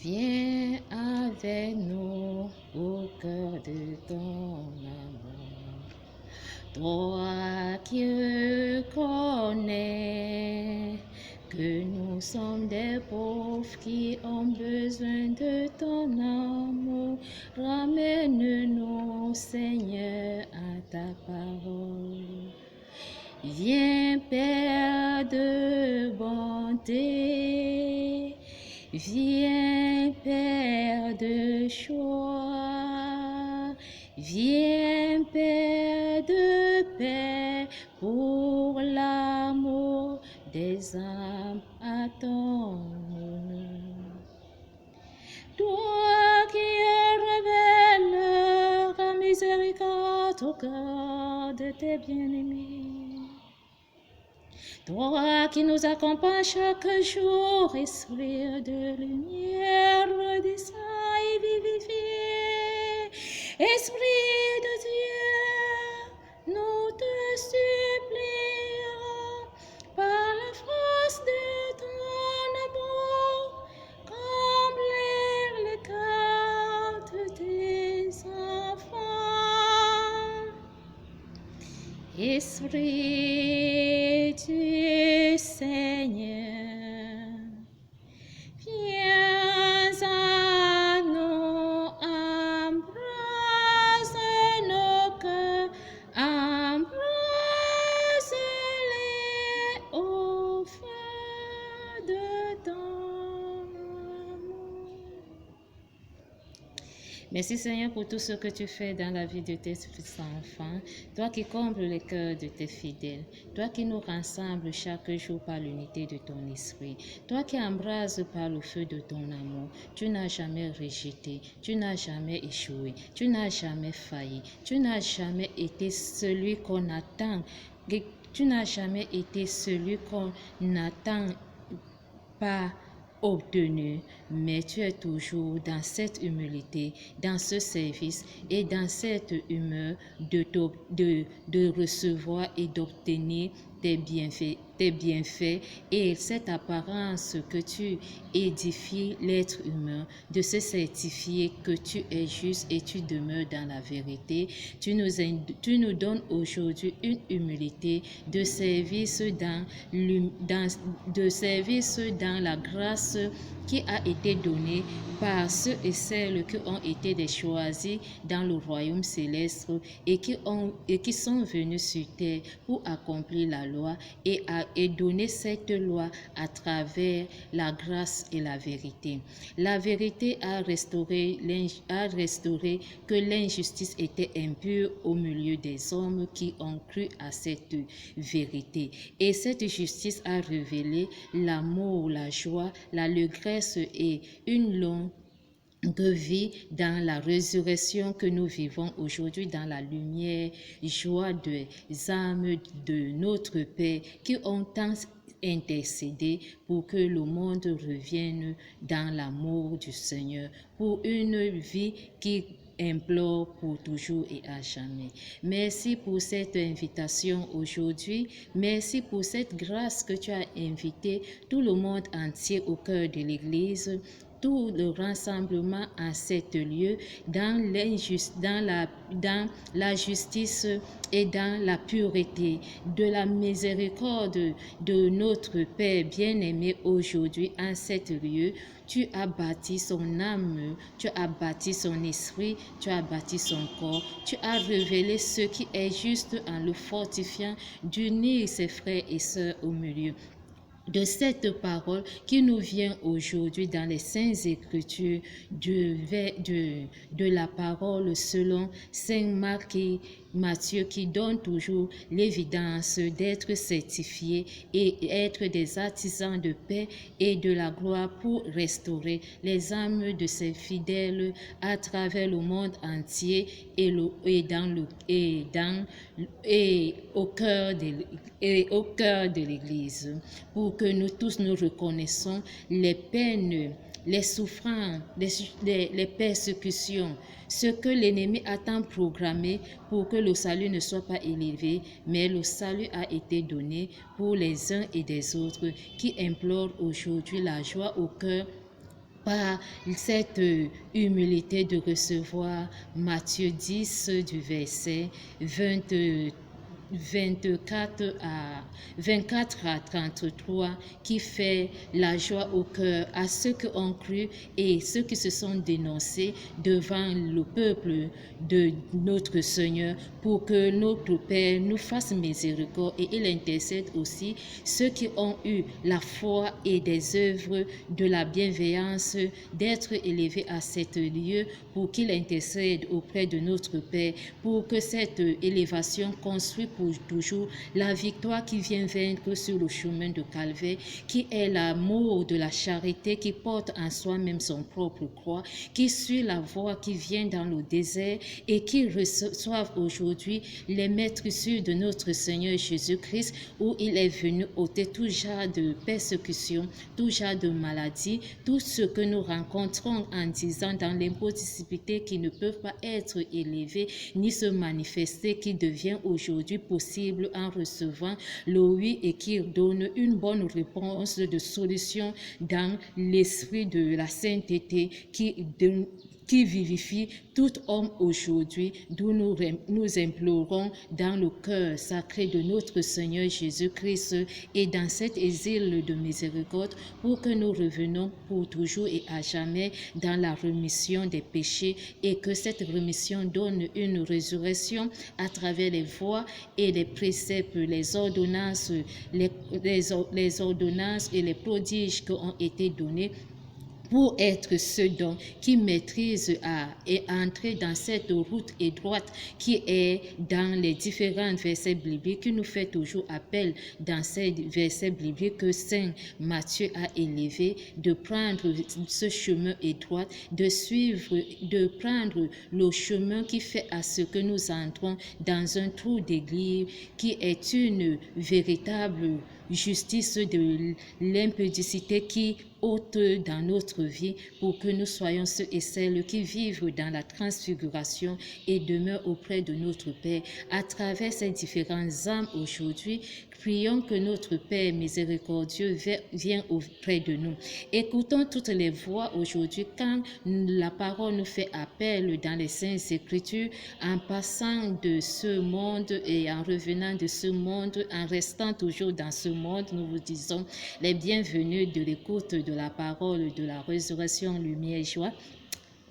Viens avec nous au cœur de ton amour. Toi qui reconnais que nous sommes des pauvres qui ont besoin de ton amour, ramène-nous, Seigneur, à ta parole. Viens, Père de bonté, viens, Père de joie, viens, Père de paix, pour l'amour des âmes à ton honneur. Toi qui révèles la miséricorde au cœur de tes bien-aimés. Toi qui nous accompagnes chaque jour, esprit de lumière, descends et vivifie. Esprit de Dieu, nous te supplions, par la force de ton amour, comble les cœurs de tes enfants. Esprit du Seigneur, viens à nous, embrase nos cœurs, embrase-les au feu de ton amour. Merci Seigneur pour tout ce que tu fais dans la vie de tes enfants, toi qui combles les cœurs de tes fidèles, toi qui nous rassembles chaque jour par l'unité de ton esprit, toi qui embrases par le feu de ton amour. Tu n'as jamais rejeté, tu n'as jamais échoué, tu n'as jamais failli, tu n'as jamais été celui qu'on attend, tu n'as jamais été celui qu'on n'attend pas obtenu, mais tu es toujours dans cette humilité, dans ce service et dans cette humeur de recevoir et d'obtenir tes bienfaits et cette apparence que tu édifies l'être humain, de se certifier que tu es juste et tu demeures dans la vérité. Tu nous donnes aujourd'hui une humilité de service dans la grâce qui a été donnée par ceux et celles qui ont été des choisis dans le royaume céleste et qui sont venus sur terre pour accomplir la loi et donner cette loi à travers la grâce et la vérité. La vérité a restauré que l'injustice était impure au milieu des hommes qui ont cru à cette vérité. Et cette justice a révélé l'amour, la joie, l'allégresse et une longue vie dans la résurrection que nous vivons aujourd'hui dans la lumière, joie des âmes de notre Père qui ont tant intercédé pour que le monde revienne dans l'amour du Seigneur, pour une vie qui implore pour toujours et à jamais. Merci pour cette invitation aujourd'hui. Merci pour cette grâce que tu as invité tout le monde entier au cœur de l'Église, tout le rassemblement en cet lieu, dans la justice et dans la pureté, de la miséricorde de notre Père bien-aimé aujourd'hui en cet lieu. Tu as bâti son âme, tu as bâti son esprit, tu as bâti son corps, tu as révélé ce qui est juste en le fortifiant d'unir ses frères et sœurs au milieu de cette parole qui nous vient aujourd'hui dans les Saintes Écritures de la parole selon Saint Marc et Matthieu qui donne toujours l'évidence d'être certifiés et être des artisans de paix et de la gloire pour restaurer les âmes de ses fidèles à travers le monde entier et au cœur de l'Église, pour que nous tous nous reconnaissons les peines, les souffrances, les persécutions, ce que l'ennemi a tant programmé pour que le salut ne soit pas élevé, mais le salut a été donné pour les uns et des autres qui implorent aujourd'hui la joie au cœur par cette humilité de recevoir Matthieu 10 du verset 24 à 33 qui fait la joie au cœur à ceux qui ont cru et ceux qui se sont dénoncés devant le peuple de notre Seigneur pour que notre Père nous fasse miséricorde et il intercède aussi ceux qui ont eu la foi et des œuvres de la bienveillance d'être élevés à cet lieu pour qu'il intercède auprès de notre Père pour que cette élévation construise pour toujours la victoire qui vient vaincre sur le chemin de Calvaire, qui est l'amour de la charité, qui porte en soi-même son propre croix, qui suit la voie qui vient dans le désert et qui reçoivent aujourd'hui les maîtres sûrs de notre Seigneur Jésus-Christ, où il est venu ôter tout genre de persécution, tout genre de maladie, tout ce que nous rencontrons en disant dans l'impossibilité qui ne peuvent pas être élevés ni se manifester, qui devient aujourd'hui possible en recevant le oui et qui donne une bonne réponse de solution dans l'esprit de la sainteté qui vivifie tout homme aujourd'hui, d'où nous implorons dans le cœur sacré de notre Seigneur Jésus-Christ et dans cet exil de miséricorde pour que nous revenons pour toujours et à jamais dans la rémission des péchés et que cette rémission donne une résurrection à travers les voies et les préceptes, les ordonnances, les ordonnances et les prodiges qui ont été donnés pour être ceux qui maîtrisent et entrer dans cette route étroite qui est dans les différents versets bibliques, qui nous fait toujours appel dans ces versets bibliques que Saint Matthieu a élevé, de prendre ce chemin étroit, de prendre le chemin qui fait à ce que nous entrons dans un trou d'église qui est une véritable justice de l'impudicité qui ôte dans notre vie pour que nous soyons ceux et celles qui vivent dans la transfiguration et demeurent auprès de notre Père. À travers ces différentes âmes aujourd'hui, prions que notre Père miséricordieux vienne auprès de nous. Écoutons toutes les voix aujourd'hui quand la parole nous fait appel dans les Saintes Écritures, en passant de ce monde et en revenant de ce monde, en restant toujours dans ce monde, nous vous disons les bienvenus de l'écoute de la parole de la résurrection, lumière, joie,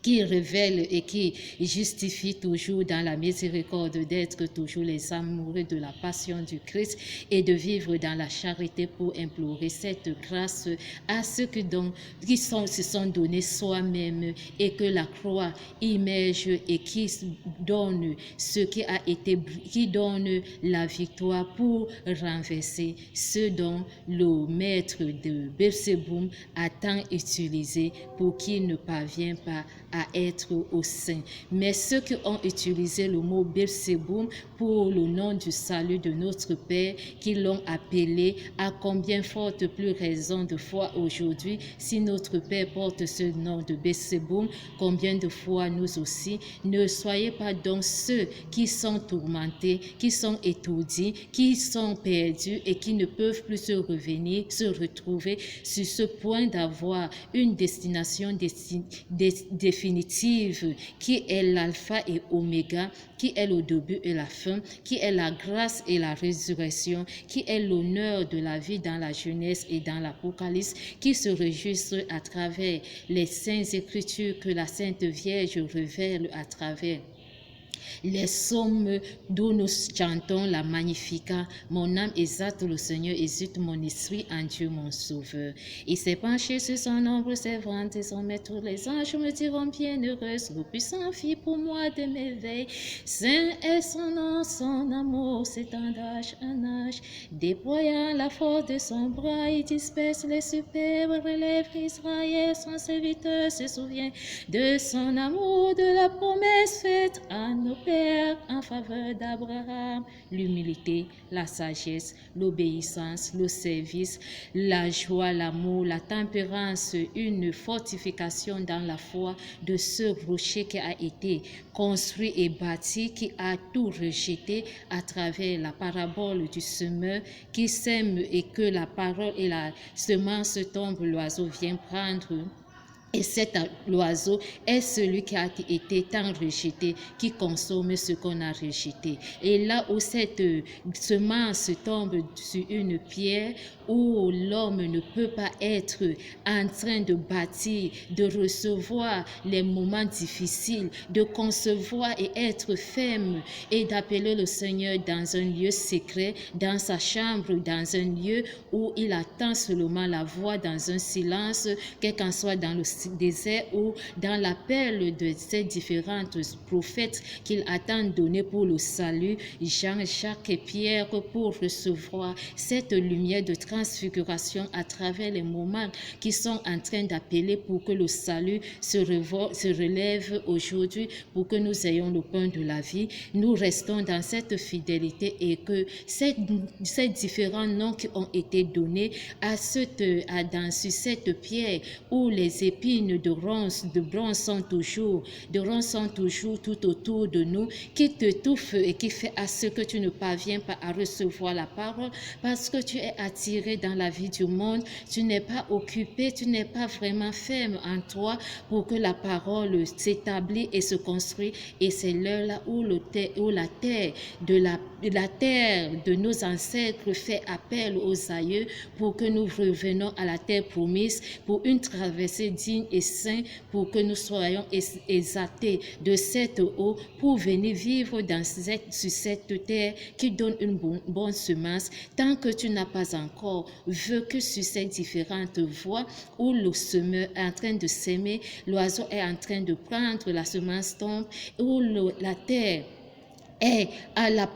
qui révèle et qui justifie toujours dans la miséricorde d'être toujours les amoureux de la passion du Christ et de vivre dans la charité pour implorer cette grâce à ceux qui se sont donnés soi-même et que la croix immerge et qui donne ce qui donne la victoire pour renverser ce dont le maître de Belzéboum a tant utilisé pour qu'il ne parvienne pas à être au sein. Mais ceux qui ont utilisé le mot Belzéboum pour le nom du salut de notre Père, qui l'ont appelé, à combien forte plus raison de foi aujourd'hui, si notre Père porte ce nom de Belzéboum, combien de fois nous aussi. Ne soyez pas donc ceux qui sont tourmentés, qui sont étourdis, qui sont perdus et qui ne peuvent plus se retrouver sur ce point d'avoir une destination définitive qui est l'alpha et oméga, qui est le début et la fin, qui est la grâce et la résurrection, qui est l'honneur de la vie dans la jeunesse et dans l'Apocalypse, qui se réjouissent à travers les saintes écritures que la Sainte Vierge révèle à travers les psaumes d'où nous chantons la Magnificat. Mon âme exalte le Seigneur, exulte mon esprit en Dieu mon Sauveur. Il s'est penché sur son ombre, s'est vanté son maître. Les anges me diront bienheureuse, le puissant fit pour moi de m'éveiller. Saint est son nom, son amour s'étend d'âge en âge. Déployant la force de son bras, il disperse les superbes relèves. Israël, son serviteur, se souvient de son amour, de la promesse faite à nos pères en faveur d'Abraham. L'humilité, la sagesse, l'obéissance, le service, la joie, l'amour, la tempérance, une fortification dans la foi de ce rocher qui a été construit et bâti, qui a tout rejeté à travers la parabole du semeur qui sème et que la parole et la semence tombent, l'oiseau vient prendre Et cet oiseau est celui qui a été tant rejeté, qui consomme ce qu'on a rejeté. Et là où cette semence tombe sur une pierre, où l'homme ne peut pas être en train de bâtir, de recevoir les moments difficiles, de concevoir et être ferme et d'appeler le Seigneur dans un lieu secret, dans sa chambre, dans un lieu où il attend seulement la voix, dans un silence, quel qu'en soit dans le désert ou dans l'appel de ces différentes prophètes qu'il attend donner pour le salut, Jean, Jacques et Pierre, pour recevoir cette lumière de transfiguration à travers les moments qui sont en train d'appeler pour que le salut se relève aujourd'hui, pour que nous ayons le pain de la vie. Nous restons dans cette fidélité et que ces différents noms qui ont été donnés sur cette pierre où les épines de bronze sont toujours tout autour de nous, qui t'étouffent et qui fait à ce que tu ne parviens pas à recevoir la parole parce que tu es attiré dans la vie du monde, tu n'es pas occupé, tu n'es pas vraiment ferme en toi pour que la parole s'établit et se construit. Et c'est l'heure là où la terre de nos ancêtres fait appel aux aïeux pour que nous revenions à la terre promise pour une traversée digne et sainte, pour que nous soyons exaltés de cette eau pour venir vivre sur cette terre qui donne une bonne semence. Tant que tu n'as pas encore vécu sur ces différentes voies où le semeur est en train de s'aimer, l'oiseau est en train de prendre la semence tombe, où la terre et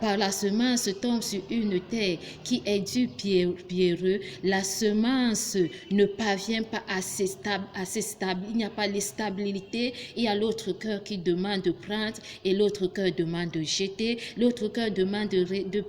par la semence tombe sur une terre qui est du pierreux, la semence ne parvient pas assez stable, il n'y a pas de stabilité, il y a l'autre cœur qui demande de prendre et l'autre cœur demande de jeter, l'autre cœur demande de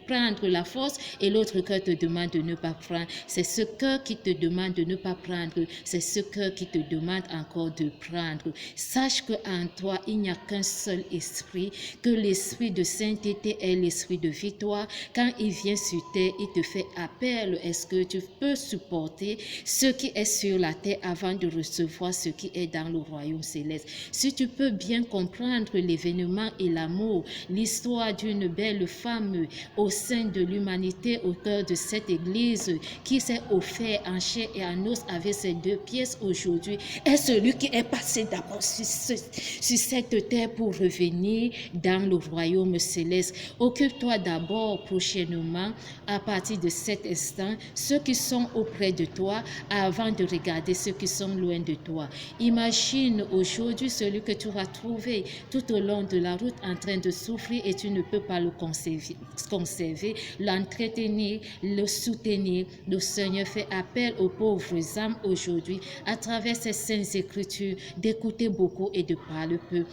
prendre la force et l'autre cœur te demande de ne pas prendre. C'est ce cœur qui te demande de ne pas prendre, c'est ce cœur qui te demande encore de prendre. Sache qu'en toi, il n'y a qu'un seul esprit, que l'esprit de sainteté est l'esprit de victoire. Quand il vient sur terre, il te fait appel. Est-ce que tu peux supporter ce qui est sur la terre avant de recevoir ce qui est dans le royaume céleste? Si tu peux bien comprendre l'événement et l'amour, l'histoire d'une belle femme au sein de l'humanité, au cœur de cette église qui s'est offert en chair et en os avec ses 2 pièces aujourd'hui, est celui qui est passé d'abord sur cette terre pour revenir dans le royaume céleste. Occupe-toi d'abord prochainement, à partir de cet instant, ceux qui sont auprès de toi avant de regarder ceux qui sont loin de toi. Imagine aujourd'hui celui que tu vas trouver tout au long de la route en train de souffrir et tu ne peux pas le conserver, l'entretenir, le soutenir. Le Seigneur fait appel aux pauvres âmes aujourd'hui à travers ces saintes écritures d'écouter beaucoup et de parler peu,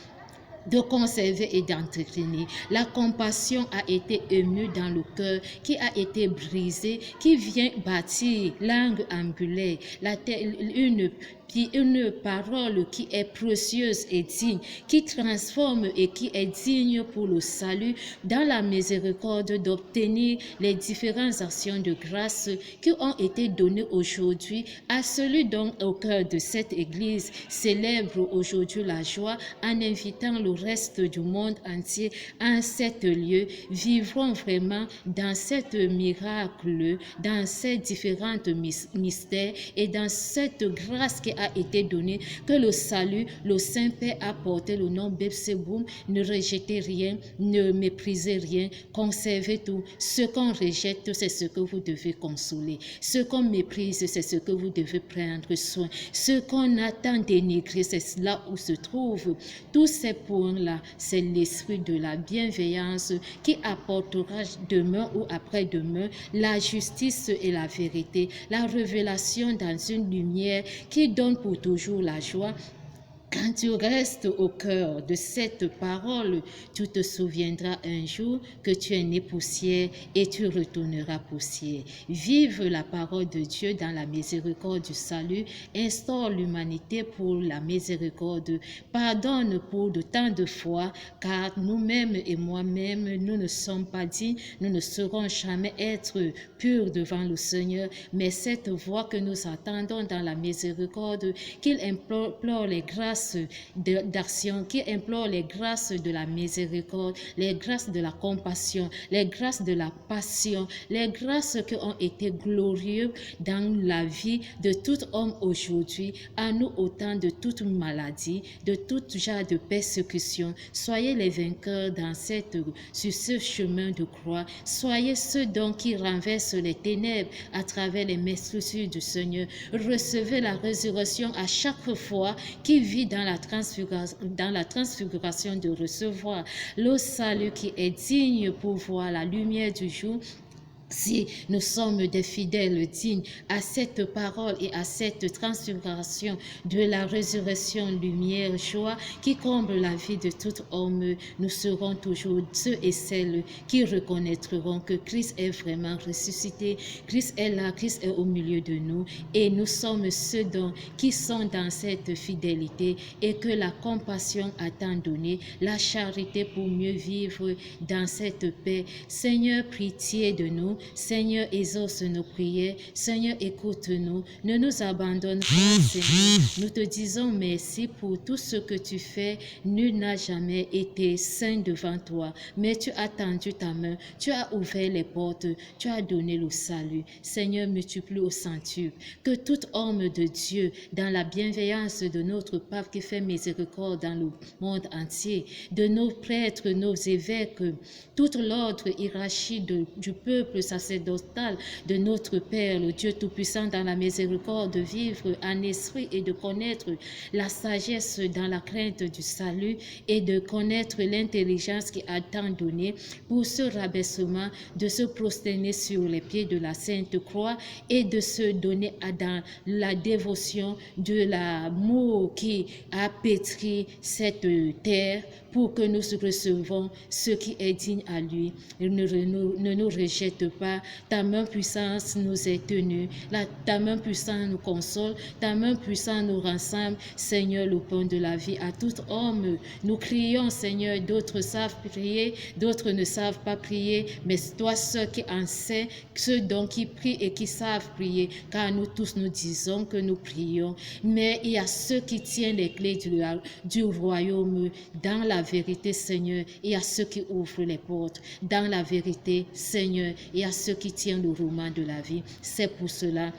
de conserver et d'entretenir. La compassion a été émue dans le cœur, qui a été brisée, qui vient bâtir l'angle angulaire, une parole qui est précieuse et digne, qui transforme et qui est digne pour le salut, dans la miséricorde d'obtenir les différentes actions de grâce qui ont été données aujourd'hui à celui dont au cœur de cette église célèbre aujourd'hui la joie en invitant le reste du monde entier en cet lieu. Vivrons vraiment dans cet miracle, dans ces différentes mystères et dans cette grâce qui a été donnée, que le salut, le Saint-Père a porté le nom Bebseboum. Ne rejetez rien, ne méprisez rien, conservez tout. Ce qu'on rejette, c'est ce que vous devez consoler. Ce qu'on méprise, c'est ce que vous devez prendre soin. Ce qu'on attend dénigrer, c'est là où se trouve. Tous ces points-là, c'est l'esprit de la bienveillance qui apportera demain ou après-demain la justice et la vérité, la révélation dans une lumière qui donne pour toujours la joie Quand tu restes au cœur de cette parole, tu te souviendras un jour que tu es né poussière et tu retourneras poussière. Vive la parole de Dieu dans la miséricorde du salut, instaure l'humanité pour la miséricorde, pardonne pour de tant de fois, car nous-mêmes et moi-même, nous ne sommes pas dignes, nous ne saurons jamais être purs devant le Seigneur, mais cette voix que nous attendons dans la miséricorde, qu'il implore les grâces d'action, qui implore les grâces de la miséricorde, les grâces de la compassion, les grâces de la passion, les grâces qui ont été glorieuses dans la vie de tout homme aujourd'hui, à nous au temps de toute maladie, de tout genre de persécution. Soyez les vainqueurs sur ce chemin de croix. Soyez ceux donc qui renversent les ténèbres à travers les meurtrissures du Seigneur. Recevez la résurrection à chaque fois qui vit dans la transfiguration de recevoir le salut qui est digne pour voir la lumière du jour. Si nous sommes des fidèles dignes à cette parole et à cette transfiguration de la résurrection, lumière, joie qui comble la vie de tout homme, nous serons toujours ceux et celles qui reconnaîtront que Christ est vraiment ressuscité, Christ est là, Christ est au milieu de nous et nous sommes ceux qui sont dans cette fidélité et que la compassion a tant donné, la charité pour mieux vivre dans cette paix. Seigneur, pitié de nous. Seigneur, exauce nos prières. Seigneur, écoute-nous. Ne nous abandonne pas, Seigneur. Nous te disons merci pour tout ce que tu fais. Nul n'a jamais été saint devant toi, mais tu as tendu ta main, tu as ouvert les portes, tu as donné le salut. Seigneur, multiplie au centuple. Que tout homme de Dieu, dans la bienveillance de notre pape qui fait miséricorde dans le monde entier, de nos prêtres, nos évêques, tout l'ordre hiérarchie du peuple sacerdotal de notre Père, le Dieu Tout-Puissant, dans la miséricorde, de vivre en esprit et de connaître la sagesse dans la crainte du salut et de connaître l'intelligence qui a tant donné pour ce rabaissement, de se prosterner sur les pieds de la Sainte Croix et de se donner dans la dévotion de l'amour qui a pétri cette terre pour que nous recevons ce qui est digne à lui. Ne nous rejette pas. Ta main puissante nous est tenue. Ta main puissante nous console. Ta main puissante nous rassemble. Seigneur, le pain de la vie à tout homme. Nous crions, Seigneur, d'autres savent prier, d'autres ne savent pas prier, mais toi seul qui en sais, ceux donc qui prient et qui savent prier, car nous tous nous disons que nous prions. Mais il y a ceux qui tiennent les clés du royaume dans la vérité, Seigneur, et à ceux qui ouvrent les portes. Dans la vérité, Seigneur, et à ceux qui tiennent le roulement de la vie. C'est pour cela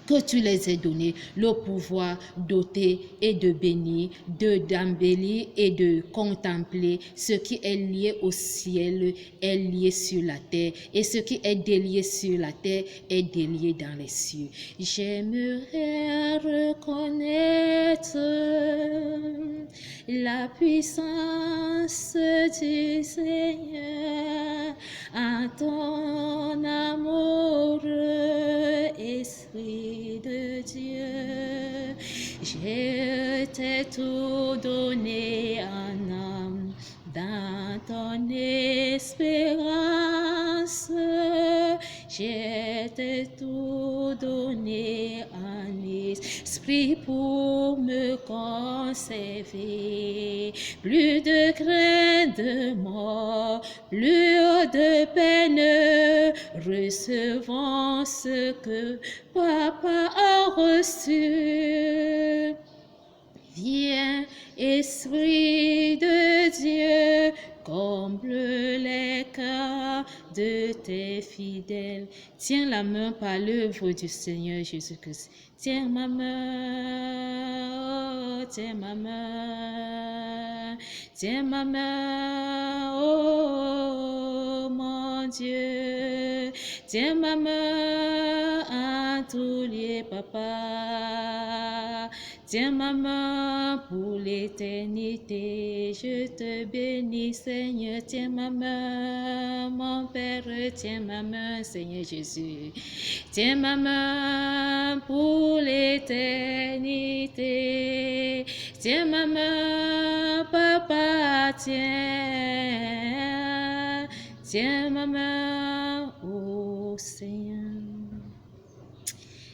que tu les aies donné le pouvoir d'ôter et de bénir, d'embellir et de contempler. Ce qui est lié au ciel est lié sur la terre, et ce qui est délié sur la terre est délié dans les cieux. J'aimerais reconnaître la puissance du Seigneur en ton amour, Esprit de Dieu. Je t'ai tout donné en âme dans ton espérance. Je t'ai tout donné en esprit pour me conserver. Plus de crainte de mort, plus de peine, recevons ce que Papa a reçu. Viens, Esprit de Dieu, comble les cœurs de tes fidèles. Tiens la main par l'œuvre du Seigneur Jésus-Christ. Tiens ma main, oh, tiens ma main, tiens ma main, oh mon Dieu, tiens ma main en tous lieux, Papa. Tiens ma main pour l'éternité, je te bénis Seigneur, tiens ma main, mon Père, tiens ma main Seigneur Jésus, tiens ma main pour l'éternité. Tiens ma main, papa, tiens. Tiens ma main, ô Seigneur.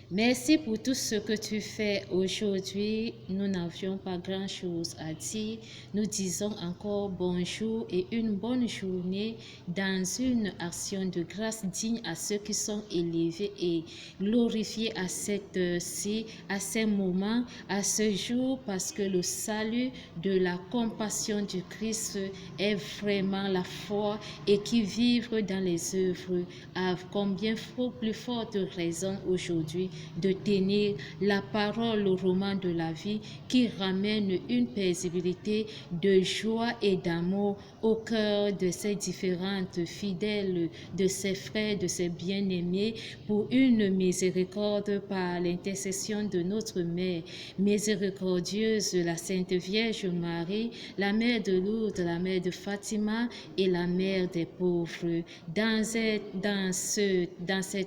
Merci pour tout ce que tu fais aujourd'hui. Nous n'avions pas grand-chose à dire. Nous disons encore bonjour et une bonne journée dans une action de grâce digne à ceux qui sont élevés et glorifiés à cette heure-ci, à ces moments, à ce jour, parce que le salut de la compassion du Christ est vraiment la foi et qui vivre dans les œuvres a combien plus forte raison aujourd'hui de tenir la parole, le roman de la vie qui ramène une paisibilité de joie et d'amour au cœur de ces différentes fidèles, de ses frères, de ses bien-aimés, pour une miséricorde par l'intercession de notre Mère miséricordieuse, la Sainte Vierge Marie, la Mère de Lourdes, la Mère de Fatima et la Mère des pauvres. Dans cette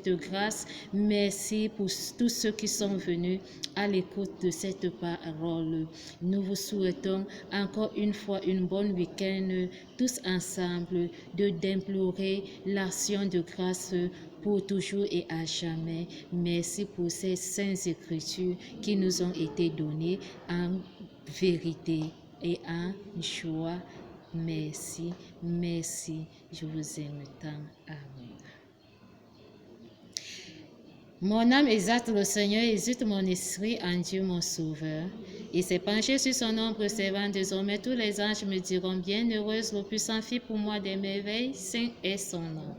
grâce, merci pour tous ceux qui sont venus à l'écoute de cette parole. Nous vous souhaitons encore une fois une bonne week-end, tous ensemble, d'implorer l'action de grâce pour toujours et à jamais. Merci pour ces saintes écritures qui nous ont été données en vérité et en joie. Merci, merci, je vous aime tant. Amen. Mon âme exalte le Seigneur, exulte mon esprit en Dieu mon Sauveur. Il s'est penché sur son ombre servant désormais tous les anges me diront bienheureuse, le puissant fit pour moi des merveilles, saint est son nom.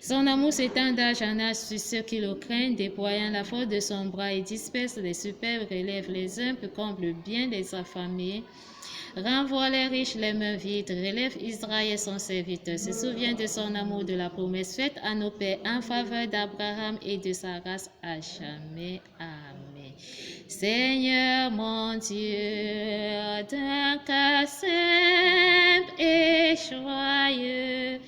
Son amour s'étend d'âge en âge sur ceux qui le craignent, déployant la force de son bras et disperse les superbes, relève les humbles, comble bien les affamés. Renvoie les riches les mains vides, relève Israël son serviteur, se souvient de son amour, de la promesse faite à nos pères en faveur d'Abraham et de sa race à jamais. Amen. Seigneur mon Dieu, d'un cœur simple et joyeux,